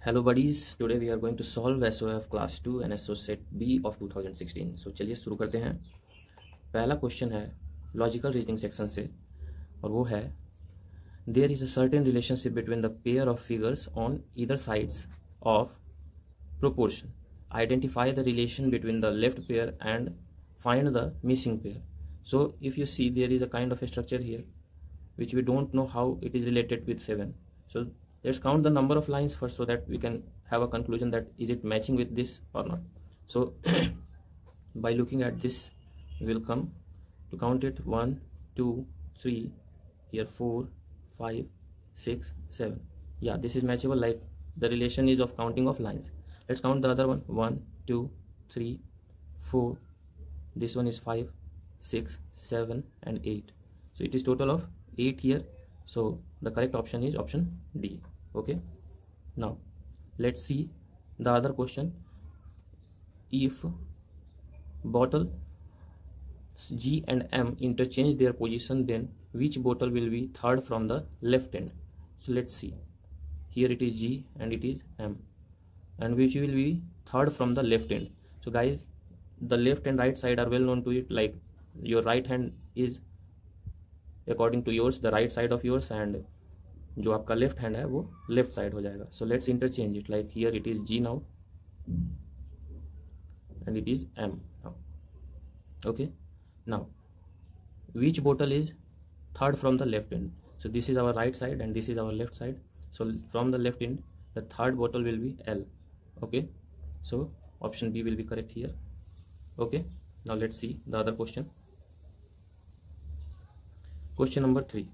Hello buddies, today we are going to solve SOF class 2 and SO set B of 2016. So चलिए शुरू करते हैं। पहला question है लॉजिकल रीजनिंग सेक्शन से और वो है there is a certain relationship between the pair of figures on either sides of proportion. Identify the relation between the left pair and find the missing pair. So if you see, there is a kind of a structure here which we don't know how it is related with 7. So let's count the number of lines first so that we can have a conclusion that is it matching with this or not. So by looking at this, we will come to count it 1 2 3 here 4 5 6 7. Yeah, this is matchable, like the relation is of counting of lines. Let's count the other one. 1 2 3 4. This one is 5 6 7 and 8. So it is total of 8 here. So the correct option is option D. Okay, now let's see the other question. If bottle G and M interchange their position, then which bottle will be third from the left end? So let's see, here it is G and it is M, and which will be third from the left end. So guys, the left and right side are well known to it, like your right hand is according to yours the right side of yours, and जो आपका left hand है वो left side हो जाएगा. So let's interchange it, like here it is G now and it is M now. Okay, now which bottle is third from the left end? So this is our right side and this is our left side. So from the left end the third bottle will be L. Okay, so option B will be correct here. Okay, now let's see the other question. Question number 3.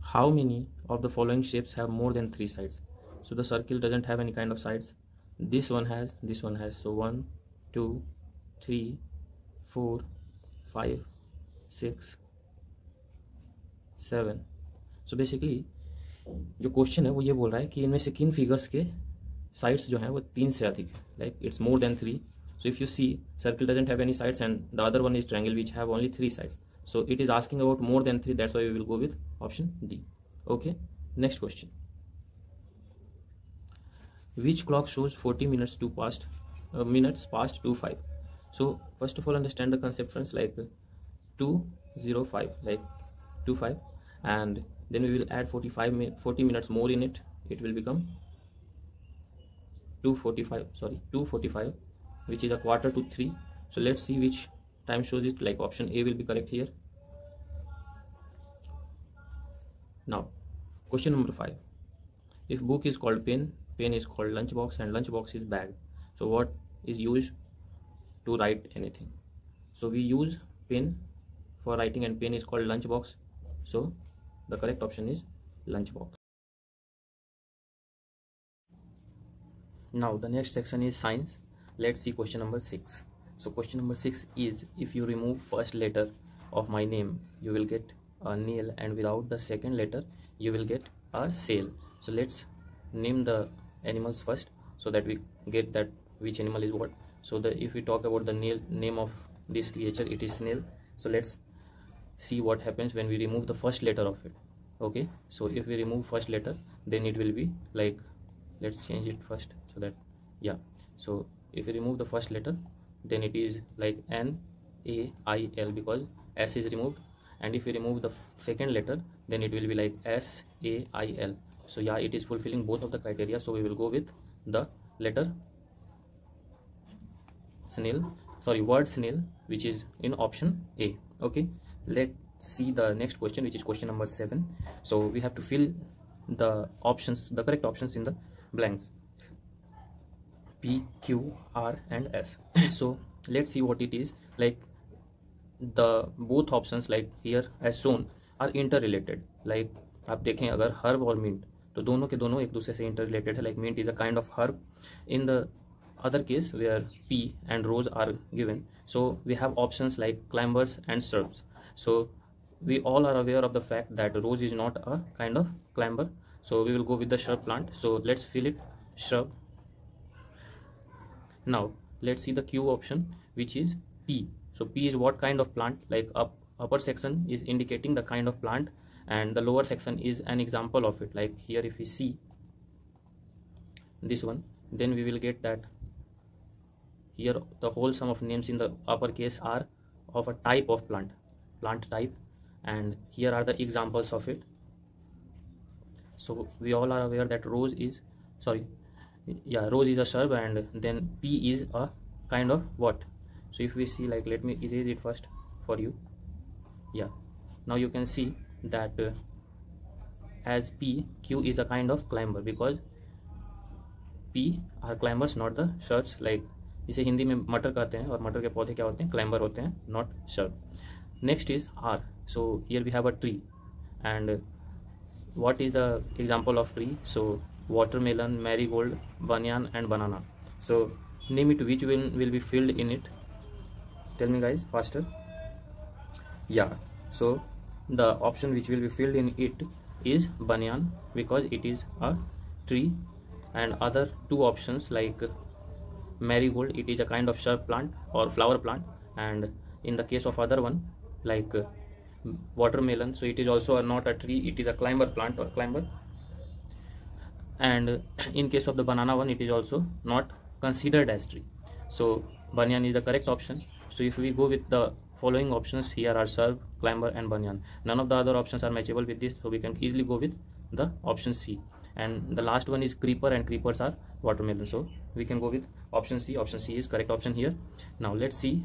How many of the following shapes have more than 3 sides? So the circle doesn't have any kind of sides. This one has, this one has. So 1 2 3 4 5 6 7. So basically जो question है वो ये बोल रहा है कि इनमें से किन फिगर्स के साइड्स जो हैं वो 3 से अधिक है, like it's more than 3. So if you see, circle doesn't have any sides and the other one is triangle which have only 3 sides. So it is asking about more than 3. That's why we will go with option D. Okay, next question. Which clock shows 40 minutes to past 2:05? So first of all, understand the concept, friends, like 2:05, like 2:5, and then we will add 40 minutes more in it. It will become 2:45, which is a quarter to 3. So let's see which time shows it, like option A will be correct here. Now question number 5. If book is called pen, pen is called lunchbox, and lunchbox is bag, so what is used to write anything? So we use pen for writing and pen is called lunchbox, so the correct option is lunchbox. Now the next section is science. Let's see question number 6. So question number 6 is, if you remove first letter of my name you will get a nail, and without the second letter you will get a sail. So let's name the animals first so that we get that which animal is what. So if we talk about the name of this creature, it is snail. So let's see what happens when we remove the first letter of it. Okay, so if we remove first letter then it will be like, let's change it first so that, yeah, so if we remove the first letter then it is like NAIL because S is removed, and if we remove the second letter then it will be like SAIL. So yeah, it is fulfilling both of the criteria, so we will go with the letter word snail, which is in option A. Okay, let's see the next question, which is question number 7. So we have to fill the options, the correct options in the blanks P, Q, R and S. So let's see what it is. Like the both options, like here as shown, are interrelated. Like आप देखें अगर herb और mint, तो दोनों के दोनों एक दूसरे से interrelated है. Like mint is a kind of herb. In the other case where P and rose are given, so we have options like climbers and shrubs. So we all are aware of the fact that rose is not a kind of climber, so we will go with the shrub plant. So let's fill it shrub. Now let's see the Q option, which is P. So P is what kind of plant, like upper section is indicating the kind of plant and the lower section is an example of it. Like here if we see this one, then we will get that here the whole sum of names in the uppercase are of a type of plant type, and here are the examples of it. So we all are aware that rose is a shrub, and then pea is a kind of what. So if we see, like, let me erase it first for you. Yeah, now you can see that as P, Q is a kind of climber, because P are climbers, not the shrubs. Like इसे हिंदी में मटर कहते हैं, और मटर के पौधे क्या होते हैं, क्लाइंबर होते हैं, not shrub. Next is R. So here we have a tree, and what is the example of tree? So watermelon, marigold, banyan and banana. So name it, which one will be filled in it? Tell me guys, faster. Yeah, so the option which will be filled in it is banyan, because it is a tree. And other two options like marigold, it is a kind of shrub plant or flower plant, and in the case of other one like watermelon, so it is also not a tree, it is a climber plant or climber. And in case of the banana one, it is also not considered as tree. So banyan is the correct option. So if we go with the following options, here are shrub, climber and banyan. None of the other options are matchable with this, so we can easily go with the option C. And the last one is creeper, and creepers are watermelon, so we can go with option C. Option C is correct option here. Now let's see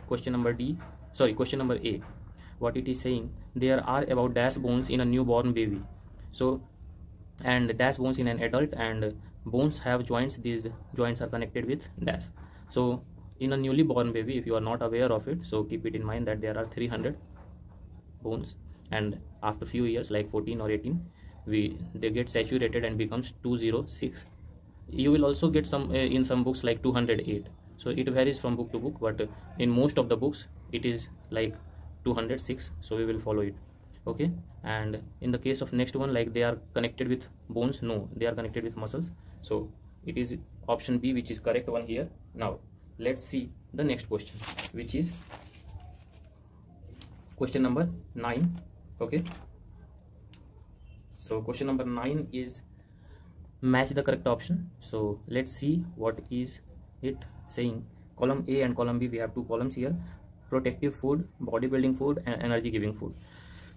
question number A. What it is saying, there are about dash bones in a newborn baby. So, and dash bones in an adult, and bones have joints. These joints are connected with dash. So in a newly born baby, if you are not aware of it, so keep it in mind that there are 300 bones, and after few years, like 14 or 18, they get saturated and becomes 206. You will also get some in some books like 208. So it varies from book to book, but in most of the books it is like 206, so we will follow it. Okay, and in the case of next one, like they are connected with bones, no, they are connected with muscles, so it is option B which is correct one here. Now let's see the next question, which is question number 9. Okay, so question number 9 is match the correct option. So let's see what is it saying. Column A and column B, we have two columns here: protective food, bodybuilding food and energy giving food.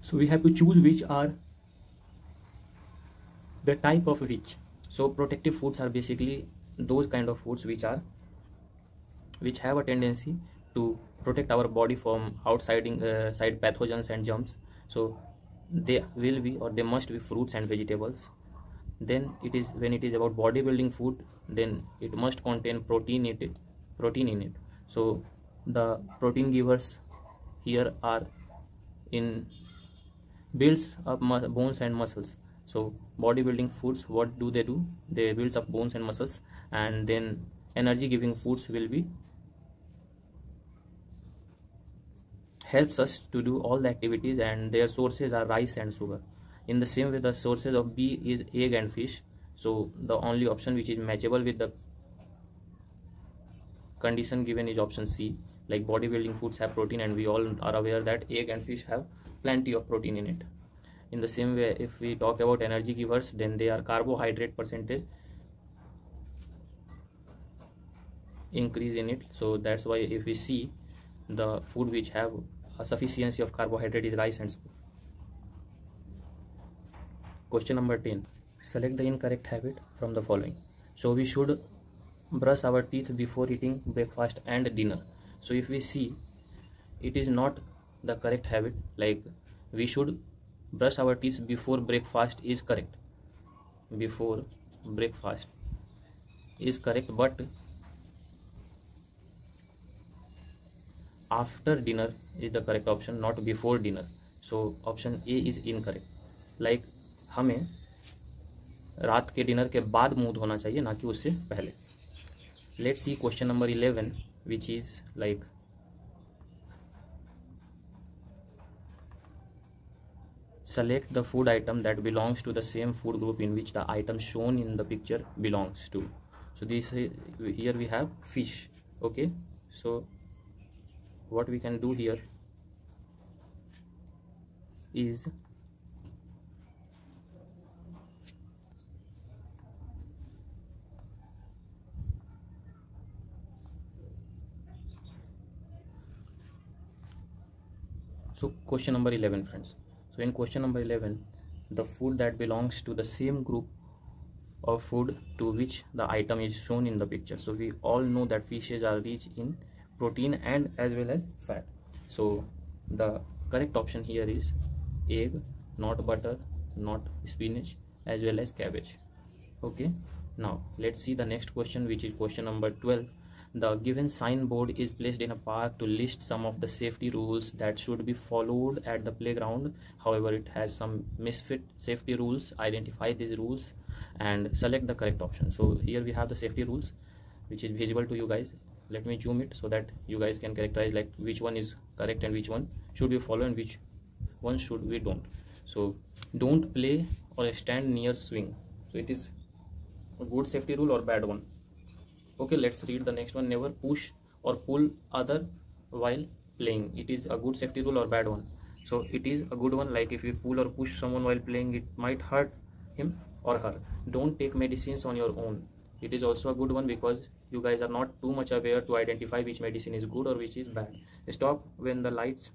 So we have to choose which are the type of which. So protective foods are basically those kind of foods which have a tendency to protect our body from outside pathogens and germs. So they will be, or they must be, fruits and vegetables. Then it is, when it is about bodybuilding food, then it must contain protein in it. So the protein givers here are in builds up bones and muscles. So bodybuilding foods, what do? They builds up bones and muscles. And then energy giving foods will be helps us to do all the activities, and their sources are rice and sugar. In the same way, the sources of B is egg and fish. So the only option which is matchable with the condition given is option C. Like bodybuilding foods have protein, and we all are aware that egg and fish have plenty of protein in it. In the same way, if we talk about energy givers, then they are carbohydrate percentage increase in it. So that's why if we see the food which have a sufficiency of carbohydrate is rice and sugar. Question number 10. Select the incorrect habit from the following. So we should brush our teeth before eating breakfast and dinner. So if we see, it is not the correct habit. Like we should brush our teeth before breakfast is correct. Before breakfast is correct, but after dinner is the correct option, not before dinner. So option A is incorrect. Like हमें रात के dinner के बाद मुंह धोना चाहिए, ना कि उससे पहले. Let's see question number 11, which is like select the food item that belongs to the same food group in which the item shown in the picture belongs to. So this here we have fish. Okay, so what we can do here is So question number 11, friends. So in question number 11, the food that belongs to the same group of food to which the item is shown in the picture. So we all know that fishes are rich in protein and as well as fat. So the correct option here is egg, not butter, not spinach, as well as cabbage. Okay, now let's see the next question, which is question number 12. The given signboard is placed in a park to list some of the safety rules that should be followed at the playground. However, it has some misfit safety rules. Identify these rules and select the correct option. So here we have the safety rules, which is visible to you guys. Let me zoom it so that you guys can characterize like which one is correct and which one should we follow and which one should we don't. So don't play or stand near swing. So it is a good safety rule or bad one? Okay, let's read the next one. Never push or pull other while playing. It is a good safety rule or bad one? So it is a good one. Like if you pull or push someone while playing, it might hurt him or her. Don't take medicines on your own. It is also a good one because you guys are not too much aware to identify which medicine is good or which is bad. Stop when the lights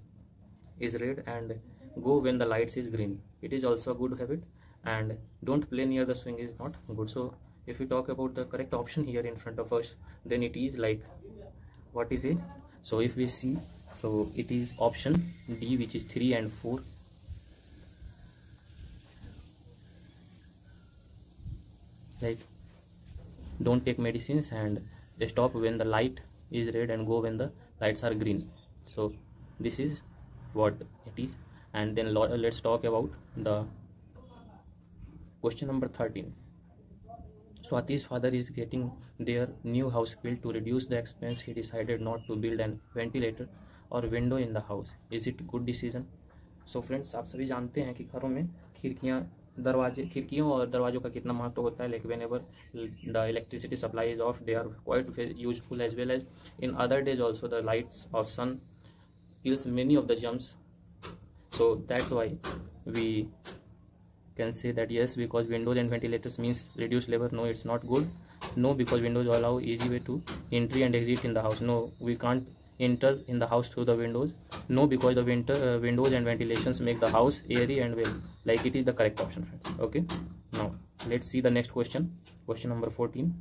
is red and go when the lights is green. It is also a good habit. And don't play near the swing is not good. So if we talk about the correct option here in front of us, then it is like, what is it? So if we see, so it is option D, which is 3 and 4. Like don't take medicines and stop when the light is red and go when the lights are green. So this is what it is. And then let's talk about the question number 13. Swati's father is getting their new house built. To reduce the expense, he decided not to build a ventilator or window in the house. Is it good decision? So friends, आप सभी जानते हैं कि घरों में खिड़कियों और दरवाजों का कितना महत्व होता है. Like whenever the electricity supply is off, they are quite useful, as well as in other days also the lights of sun kills many of the germs. So that's why we can say that yes, because windows and ventilators means reduced labor. No, it's not good. No, because windows allow easy way to entry and exit in the house. No, we can't enter in the house through the windows. No, because the windows and ventilations make the house airy and well. Like it is the correct option, friends. Okay, now let's see the next question. Question number 14.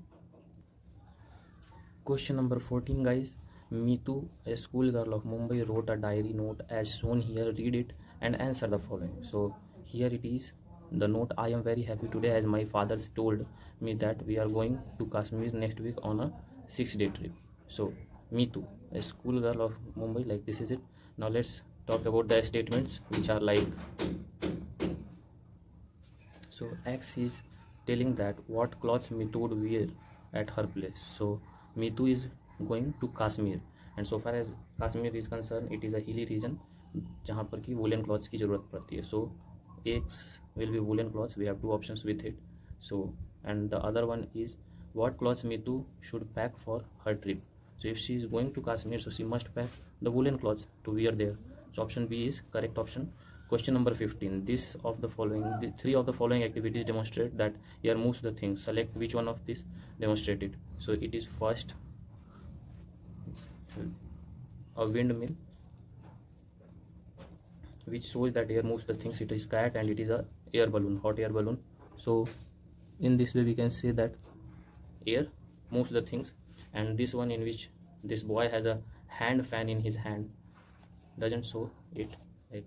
Question number 14, guys. Meetu, a schoolgirl of Mumbai, wrote a diary note as shown here. Read it and answer the following. So here it is. The note: I am very happy today as my father told me that we are going to Kashmir next week on a 6-day trip. So Meetu, a schoolgirl of Mumbai, like this is it. Now let's talk about the statements, which are like, so X is telling that what clothes Meetu would wear at her place. So Meetu is going to Kashmir, and so far as Kashmir is concerned, it is a hilly region जहाँ पर की woolen clothes की ज़रूरत पड़ती है. So X will be woolen clothes. We have two options with it. So and the other one is what clothes Meetu should pack for her trip. So if she is going to Kashmir, so she must pack the woolen clothes to wear there. So option B is correct option. Question number 15. The three of the following activities demonstrate that air moves the things. Select which one of these demonstrated. So it is first a windmill, which shows that air moves the things. It is kite, and it is a air balloon, hot air balloon. So in this way we can say that air moves the things. And this one, in which this boy has a hand fan in his hand, doesn't show it, like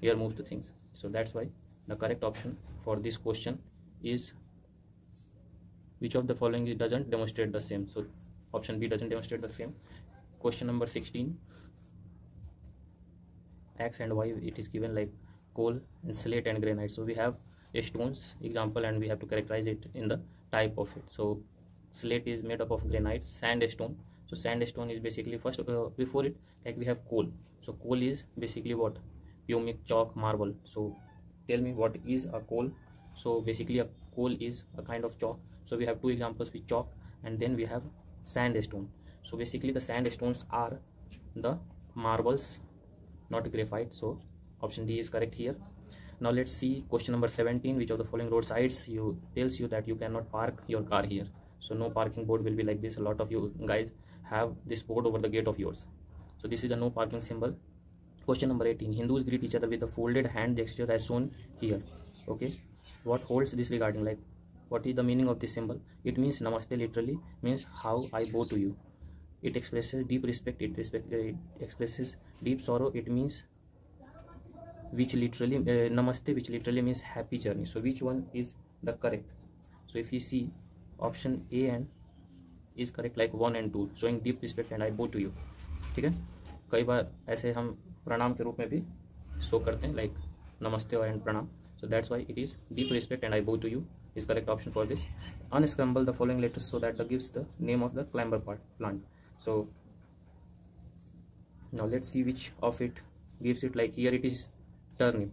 air moves the things. So that's why the correct option for this question is which of the following doesn't demonstrate the same. So option B doesn't demonstrate the same. Question number 16. X and Y, it is given like coal and slate and granite. So we have a stones example, and we have to characterize it in the type of it. So slate is made up of granite, sandstone. So sandstone is basically first before it, like we have coal. So coal is basically what? Pumic, chalk, marble. So tell me what is a coal. So basically a coal is a kind of chalk. So we have two examples with chalk, and then we have sandstone. So basically the sandstones are the marbles, not graphite. So option D is correct here. Now let's see question number 17. Which of the following roadsides tells you that you cannot park your car here? So no parking board will be like this. A lot of you guys have this board over the gate of yours. So this is a no parking symbol. Question number 18. Hindus greet each other with a folded hand gesture as shown here. Okay. What holds this regarding? Like, what is the meaning of this symbol? It means namaste, literally means how I bow to you. It expresses deep respect. It expresses deep sorrow. It means which literally namaste, which literally means happy journey. So which one is the correct? So if you see, option A and is correct, like 1 and 2, showing deep respect and I bow to you. ठीक है, कई बार ऐसे हम प्रणाम के रूप में भी शो करते हैं, लाइक नमस्ते और एंड प्रणाम. So that's why it is deep respect and I bow to you is correct option for this. Unscramble the following letters so that gives the name of the climber plant. So now let's see which of it gives it. Like here it is turnip,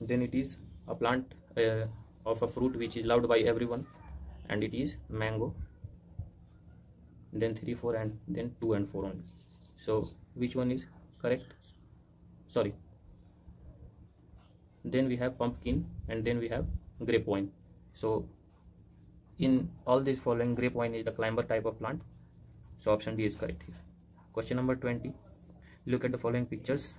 then it is a plant of a fruit which is loved by everyone, and it is mango, then 3 4 and then 2 and 4 only. So which one is correct? Sorry, then we have pumpkin and then we have grapevine. So in all these following, grapevine is the climber type of plant, so option D is correct here. Question number 20. Look at the following pictures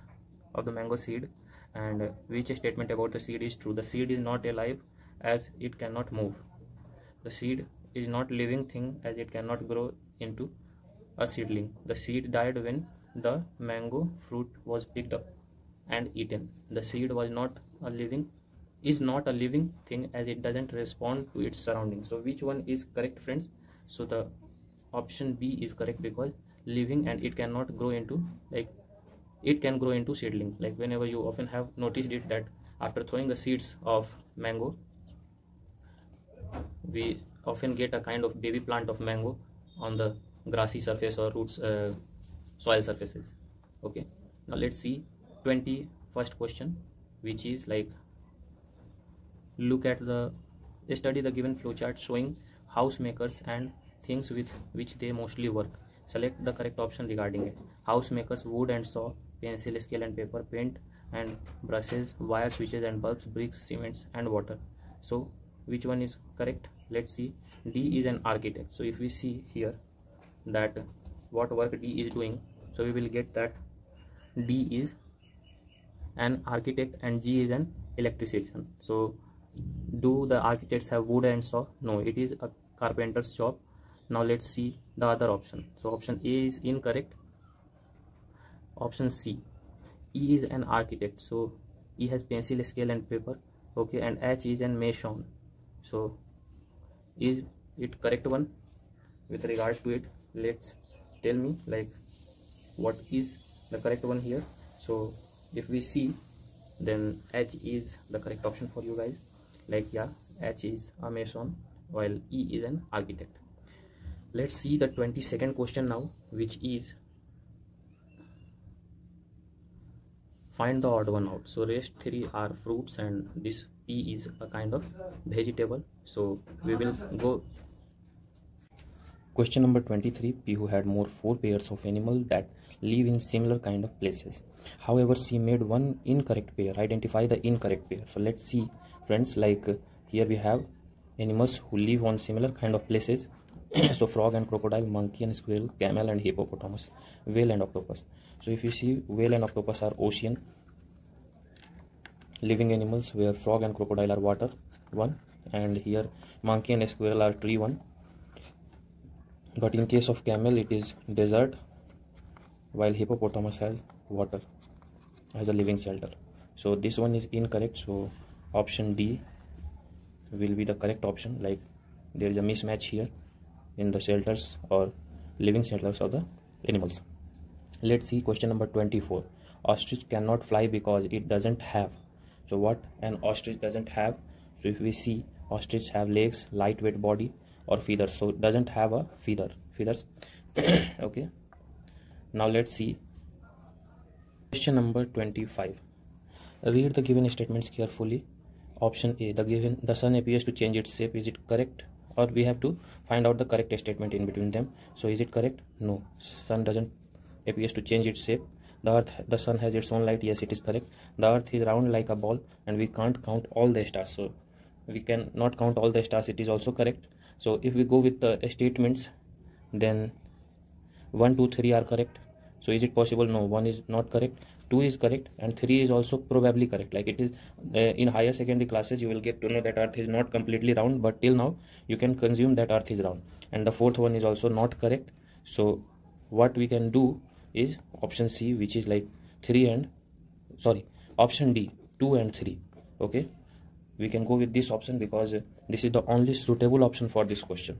of the mango seed and which statement about the seed is true. The seed is not alive as it cannot move. The seed is not living thing as it cannot grow into a seedling. The seed died when the mango fruit was picked up and eaten. The seed was not a living thing as it doesn't respond to its surroundings. So which one is correct, friends? So the option B is correct, because living and it cannot grow into, like it can grow into seedling. Like whenever you often have noticed it that after throwing the seeds of mango, we often get a kind of baby plant of mango on the grassy surface or roots soil surfaces. Okay, now let's see 21st question, which is like, study the given flowchart showing housemakers and things with which they mostly work. Select the correct option regarding it. Housemakers: wood and saw, pencil, scale and paper, paint and brushes, wire, switches and bulbs, bricks, cements and water. So which one is correct? Let's see. D is an architect. So if we see here that what work D is doing, so we will get that D is an architect and G is an electrician. So do the architects have wood and saw? No, it is a carpenter's job. Now let's see the other option. So option A is incorrect. Option C, E is an architect, so E has pencil, scale and paper. Okay, and H is an mason. So is it correct one? With regard to it, let's tell me like what is the correct one here. So if we see, then H is the correct option for you guys. Like yeah, H is a mason while E is an architect. Let's see the 22nd question now, which is find the odd one out. So rest 3 are fruits and this P is a kind of vegetable. So we will go. Question number 23. Pihu had more 4 pairs of animals that live in similar kind of places. However, she made one incorrect pair. Identify the incorrect pair. So let's see, friends, like here we have animals who live on similar kind of places. So frog and crocodile, monkey and squirrel, camel and hippopotamus, whale and octopus. So if you see, whale and octopus are ocean living animals, where frog and crocodile are water one, and here monkey and squirrel are tree one. But in case of camel, it is desert, while hippopotamus has water as a living shelter. So this one is incorrect. So option D will be the correct option. Like there is a mismatch here in the shelters or living shelters of the animals. Let's see question number 24. Ostrich cannot fly because it doesn't have. So what an ostrich doesn't have? So if we see, ostrich have legs, lightweight body or feathers. So it doesn't have a feathers. Okay, now let's see question number 25. Read the given statements carefully. Option A, the sun appears to change its shape. Is it correct? Or we have to find out the correct statement in between them. So is it correct? No, sun doesn't appears to change its shape. The sun has its own light. Yes, it is correct. The earth is round like a ball and we can't count all the stars. So we can not count all the stars. It is also correct. So if we go with the statements, then 1 2 3 are correct. So is it possible? No, 1 is not correct, 2 is correct, and 3 is also probably correct. Like it is in higher secondary classes you will get to know that earth is not completely round, but till now you can consume that earth is round. And the fourth one is also not correct. So what we can do is option C, which is like 3 and option D, 2 and 3. Okay, we can go with this option because this is the only suitable option for this question.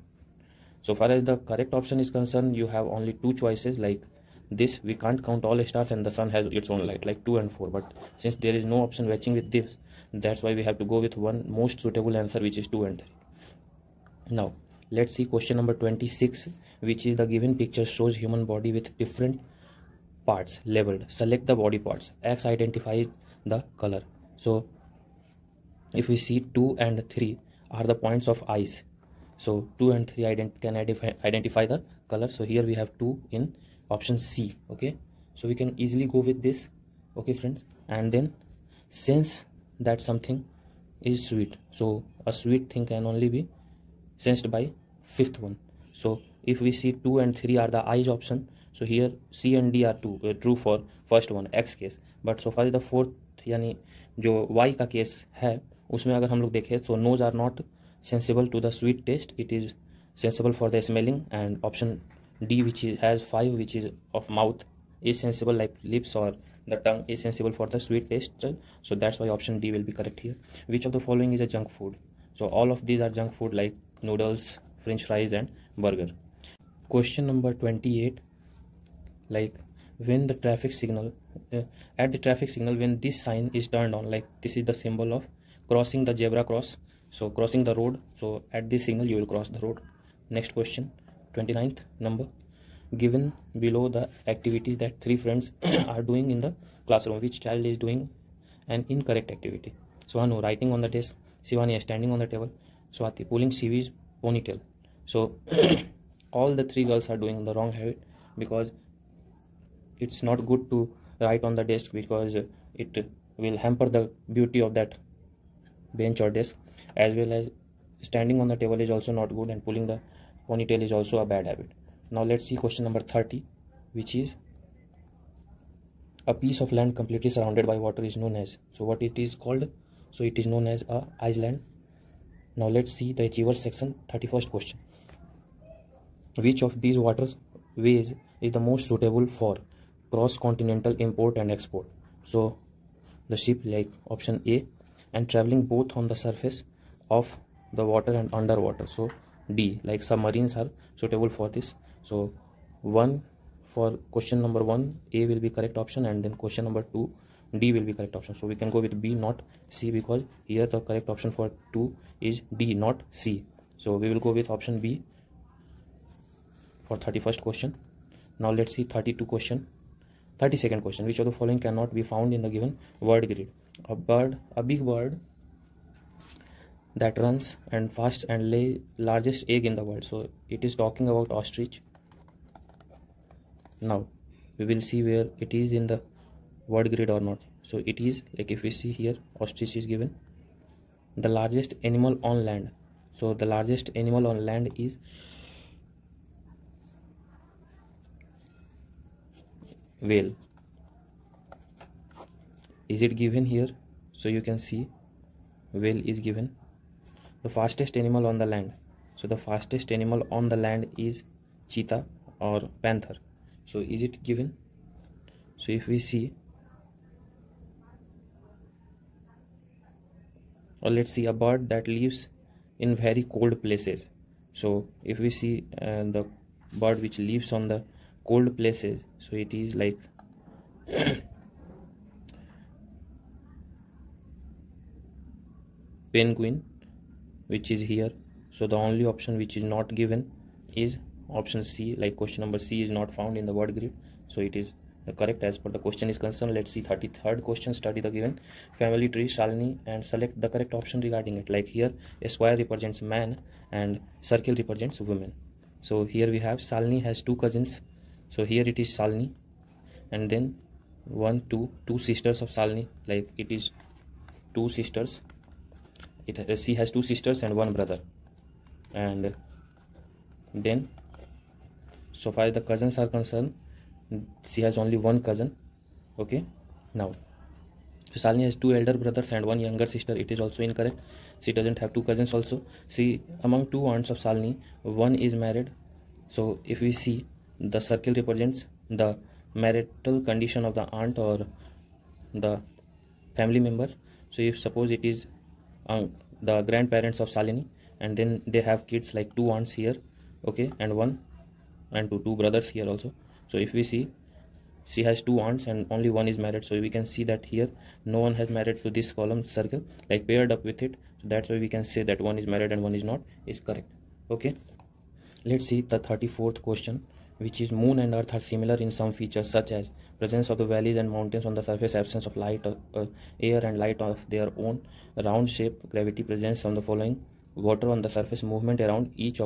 So far as the correct option is concerned, you have only two choices. Like this, we can't count all stars and the sun has its own light, like 2 and 4. But since there is no option matching with this, that's why we have to go with one most suitable answer, which is 2 and 3. Now let's see question number 26, which is the given picture shows human body with different parts labeled. Select the body parts. X identifies the color. So if we see 2 and 3 are the points of eyes, so 2 and 3 can identify the color. So here we have 2 in option C. Okay, so we can easily go with this. Okay friends, and then sense that something is sweet, so a sweet thing can only be sensed by fifth one. So if we see 2 and 3 are the eyes option, so here C and D are true for first one, X case. But so far the fourth यानी जो Y का case है उसमें अगर हम लोग देखें तो nose are not sensible to the sweet taste, it is sensible for the smelling. And option D, which has 5, which is of mouth, is sensible, like lips or the tongue is sensible for the sweet taste. So that's why option D will be correct here. Which of the following is a junk food? So all of these are junk food, like noodles, french fries and burger. Question number 28, like when the traffic signal at the traffic signal, when this sign is turned on, like this is the symbol of crossing the zebra cross, so crossing the road, so at this signal you will cross the road. Next question, 29th number, given below the activities that 3 friends are doing in the classroom, which child is doing an incorrect activity? So Anu writing on the desk, Shivani standing on the table, Swati pulling Shivi's ponytail. So all the 3 girls are doing the wrong habit, because it's not good to write on the desk, because it will hamper the beauty of that bench or desk, as well as standing on the table is also not good, and pulling the ponytail is also a bad habit. Now let's see question number 30, which is a piece of land completely surrounded by water is known as, so what it is called? So it is known as a island. Now let's see the achievers section, 31st question. Which of these waterways is the most suitable for cross-continental import and export? So the ship, like option A, and traveling both on the surface of the water and underwater. So D, like submarines are suitable for this. So 1 for question number 1, A will be correct option, and then question number 2, D will be correct option. So we can go with B, not C, because here the correct option for 2 is D, not C. So we will go with option B for 31st question. Now let's see 32nd question. Which of the following cannot be found in the given word grid? A big bird that runs and fast and lay largest egg in the world. So it is talking about ostrich. Now we will see where it is in the word grid or not. So it is, like if we see here, ostrich is given. The largest animal on land. So the largest animal on land is whale. Is it given here? So you can see whale is given. The fastest animal on the land. So the fastest animal on the land is cheetah or panther. So is it given? So if we see, or let's see, a bird that lives in very cold places. So if we see the bird which lives on the cold places, so it is like penguin, which is here. So the only option which is not given is option C, like question number C is not found in the word grid. So it is the correct as per the question is concerned. Let's see 33rd question. Study the given family tree, Shalini, and select the correct option regarding it. Like here a square represents man and circle represents women. So here we have Shalini has 2 cousins. So here it is Shalini, and then 2 sisters of Shalini, like it is 2 sisters. She has 2 sisters and 1 brother, and then so far the cousins are concerned, she has only one cousin. Okay, now so Shalini has two elder brothers and one younger sister. It is also incorrect. She doesn't have two cousins also. See, among two aunts of Shalini, one is married. So if we see, the circle represents the marital condition of the aunt or the family member. So if suppose it is the grandparents of Shalini, and then they have kids like two aunts here, okay, and one and two brothers here also. So if we see, she has two aunts and only one is married, so we can see that here no one has married to this column circle, like paired up with it. So that's why we can say that one is married and one is not, is correct. Okay, let's see the 34th question, which is moon and earth are similar in some features such as presence of the valleys and mountains on the surface, absence of light, air and light of their own, round shape, gravity, presence on the following, water on the surface, movement around each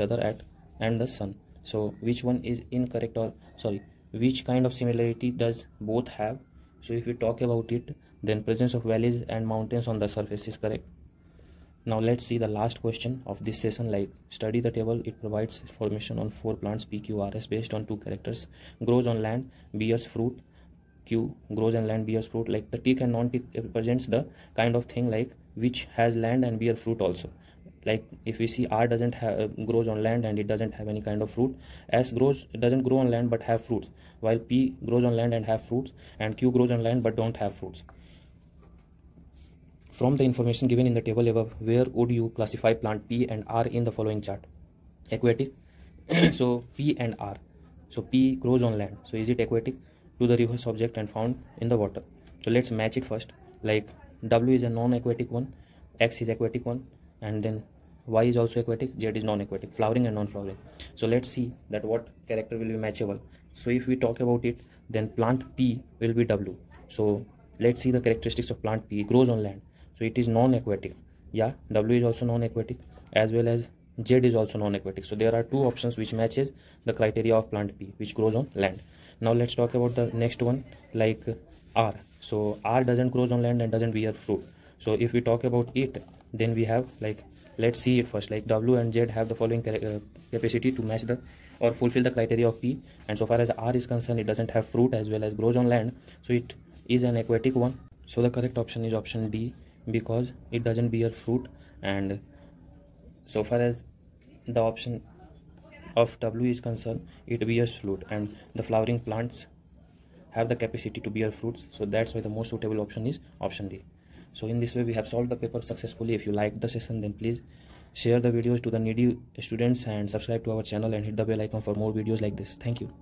other at and the sun. So which one is incorrect, or sorry, which kind of similarity does both have? So if we talk about it, then presence of valleys and mountains on the surface is correct. Now let's see the last question of this session, like study the table. It provides information on 4 plants PQRS based on 2 characters. Grows on land, bears fruit. Q grows on land, bears fruit. Like the tick and non-tick represents the kind of thing like which has land and bear fruit also. Like if we see R doesn't have grows on land and it doesn't have any kind of fruit. S doesn't grow on land but have fruits, while P grows on land and have fruits, and Q grows on land but don't have fruits. From the information given in the table above, where would you classify plant P and R in the following chart? Aquatic. So P and R. So P grows on land. So is it aquatic? To the reverse object and found in the water. So let's match it first. Like W is a non-aquatic one, X is aquatic one, and then Y is also aquatic, Z is non-aquatic, flowering and non-flowering. So let's see that what character will be matchable. So if we talk about it, then plant P will be W. So let's see the characteristics of plant P. Grows on land. So it is non-aquatic. Yeah, W is also non-aquatic, as well as Z is also non-aquatic. So there are two options which matches the criteria of plant P, which grows on land. Now let's talk about the next one, like R. So R doesn't grow on land and doesn't bear fruit. So if we talk about it, then we have, like, let's see it first. Like W and Z have the following capacity to match the or fulfill the criteria of P, and so far as R is concerned, it doesn't have fruit as well as grows on land, so it is an aquatic one. So the correct option is option D, because it doesn't bear fruit, and so far as the option of W is concerned, it bears fruit, and the flowering plants have the capacity to bear fruits. So that's why the most suitable option is option D. So in this way we have solved the paper successfully. If you liked the session, then please share the videos to the needy students and subscribe to our channel and hit the bell icon for more videos like this. Thank you.